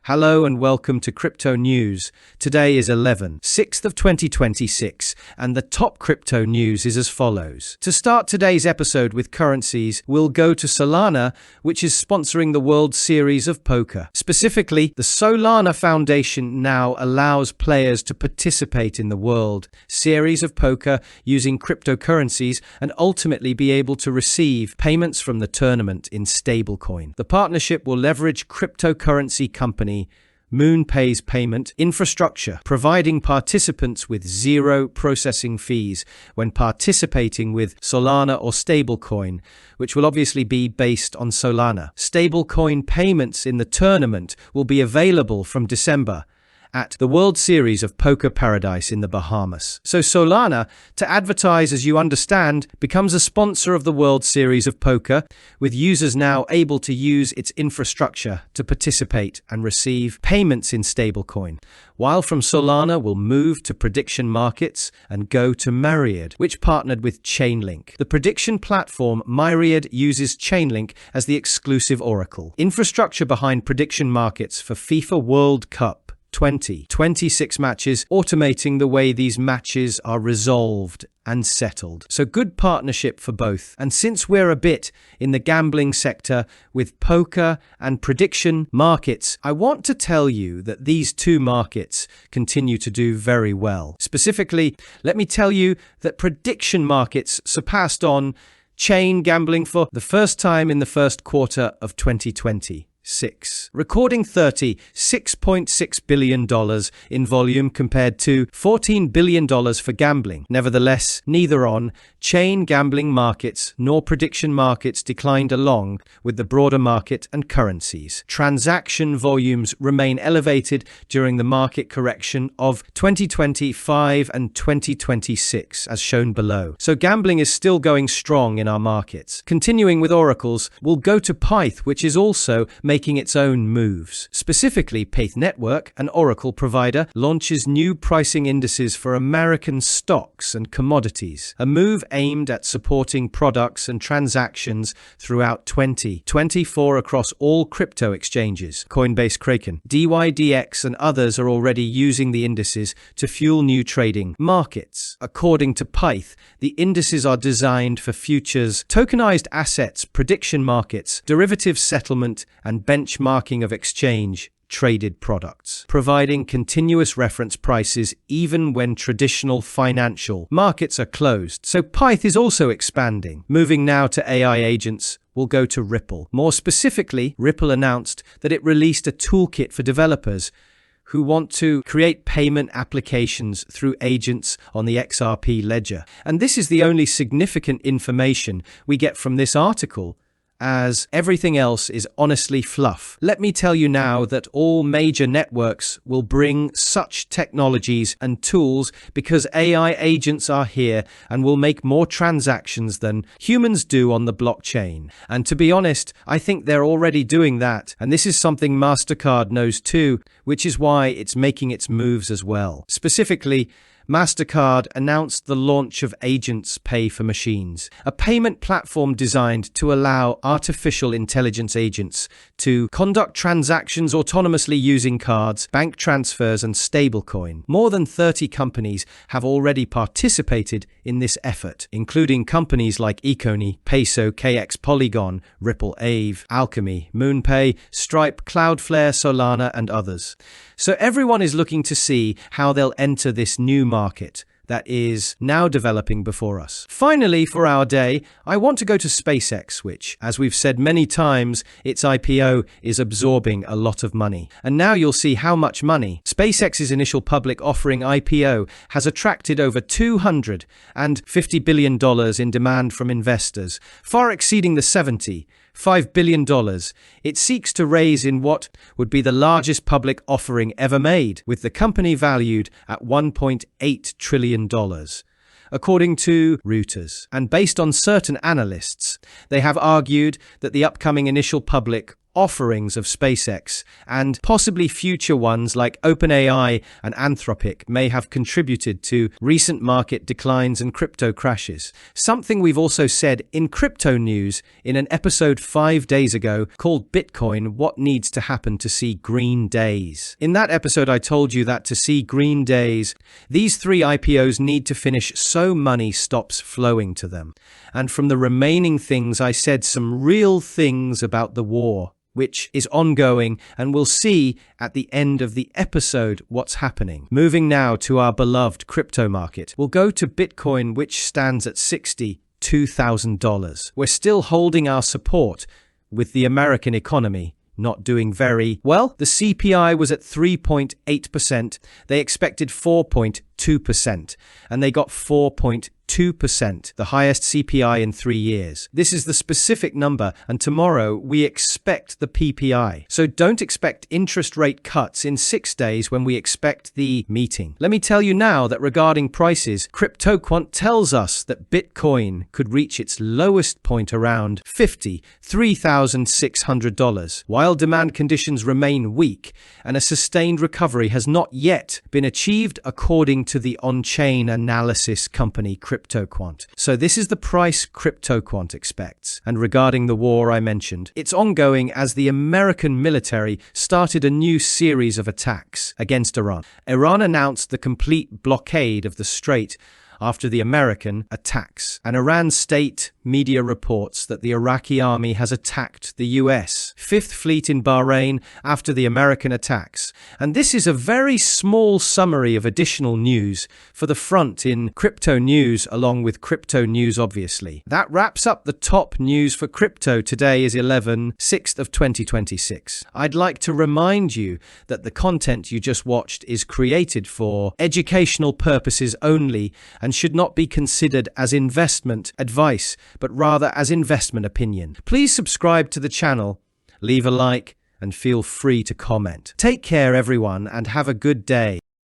Hello and welcome to Crypto News. Today is 6th of 2026 and the top crypto news is as follows. To start today's episode with currencies, we'll go to Solana, which is sponsoring the World Series of Poker. Specifically, the Solana Foundation now allows players to participate in the World Series of Poker using cryptocurrencies and ultimately be able to receive payments from the tournament in stablecoin. The partnership will leverage cryptocurrency company MoonPay's payment infrastructure, providing participants with zero processing fees when participating with Solana or stablecoin, which will obviously be based on Solana. Stablecoin payments in the tournament will be available from December at the World Series of Poker Paradise in the Bahamas. So Solana, to advertise as you understand, becomes a sponsor of the World Series of Poker, with users now able to use its infrastructure to participate and receive payments in stablecoin. While from Solana will move to prediction markets and go to Myriad, which partnered with Chainlink. The prediction platform Myriad uses Chainlink as the exclusive oracle. Infrastructure behind prediction markets for FIFA World Cup 2026 matches, automating the way these matches are resolved and settled. So good partnership for both. And since we're a bit in the gambling sector with poker and prediction markets, I want to tell you that these two markets continue to do very well. Specifically, let me tell you that prediction markets surpassed on-chain gambling for the first time in the first quarter of 2026, recording $36.6 billion in volume compared to $14 billion for gambling. Nevertheless, neither on-chain gambling markets nor prediction markets declined along with the broader market and currencies. Transaction volumes remain elevated during the market correction of 2025 and 2026, as shown below. So gambling is still going strong in our markets. Continuing with oracles, we'll go to Pyth, which is also making its own moves. Specifically, Pyth Network, an oracle provider, launches new pricing indices for American stocks and commodities, a move aimed at supporting products and transactions throughout 2024 across all crypto exchanges. Coinbase, Kraken, DYDX, and others are already using the indices to fuel new trading markets. According to Pyth, the indices are designed for futures, tokenized assets, prediction markets, derivative settlement, and benchmarking of exchange-traded products, providing continuous reference prices even when traditional financial markets are closed. So Pyth is also expanding. Moving now to AI agents, we'll go to Ripple. More specifically, Ripple announced that it released a toolkit for developers who want to create payment applications through agents on the XRP Ledger. And this is the only significant information we get from this article, as everything else is honestly fluff. Let me tell you now that all major networks will bring such technologies and tools because AI agents are here and will make more transactions than humans do on the blockchain. And to be honest, I think they're already doing that. And this is something Mastercard knows too, which is why it's making its moves as well. Specifically, Mastercard announced the launch of Agents Pay for Machines, a payment platform designed to allow artificial intelligence agents to conduct transactions autonomously using cards, bank transfers, and stablecoin. More than 30 companies have already participated in this effort, including companies like Econi, Peso, KX, Polygon, Ripple, Aave, Alchemy, MoonPay, Stripe, Cloudflare, Solana, and others. So everyone is looking to see how they'll enter this new market that is now developing before us. Finally, for our day, I want to go to SpaceX, which, as we've said many times, its IPO is absorbing a lot of money. And now you'll see how much money. SpaceX's initial public offering IPO has attracted over $250 billion in demand from investors, far exceeding the $75 billion it seeks to raise in what would be the largest public offering ever made, with the company valued at $1.8 trillion. According to Reuters, and based on certain analysts, they have argued that the upcoming initial public offerings of SpaceX, and possibly future ones like OpenAI and Anthropic may have contributed to recent market declines and crypto crashes. Something we've also said in Crypto News in an episode 5 days ago called Bitcoin, What Needs to Happen to See Green Days. In that episode, I told you that to see green days, these 3 IPOs need to finish so money stops flowing to them. And from the remaining things, I said some real things about the war, which is ongoing, and we'll see at the end of the episode what's happening. Moving now to our beloved crypto market, we'll go to Bitcoin, which stands at $62,000. We're still holding our support with the American economy not doing very well. The CPI was at 3.8%. They expected 4.2%, and they got 4.2%, the highest CPI in 3 years. This is the specific number, and tomorrow we expect the PPI. So don't expect interest rate cuts in 6 days when we expect the meeting. Let me tell you now that regarding prices, CryptoQuant tells us that Bitcoin could reach its lowest point around $53,600, while demand conditions remain weak and a sustained recovery has not yet been achieved according to the on-chain analysis company CryptoQuant. So this is the price CryptoQuant expects. And regarding the war I mentioned, it's ongoing as the American military started a new series of attacks against Iran. Iran announced the complete blockade of the strait after the American attacks. And Iran's state media reports that the Iraqi army has attacked the US Fifth Fleet in Bahrain after the American attacks. And this is a very small summary of additional news for the front in Crypto News, along with Crypto News, obviously. That wraps up the top news for crypto. Today is 6th of 2026. I'd like to remind you that the content you just watched is created for educational purposes only and should not be considered as investment advice, but rather as investment opinion. Please subscribe to the channel, leave a like, and feel free to comment. Take care, everyone, and have a good day.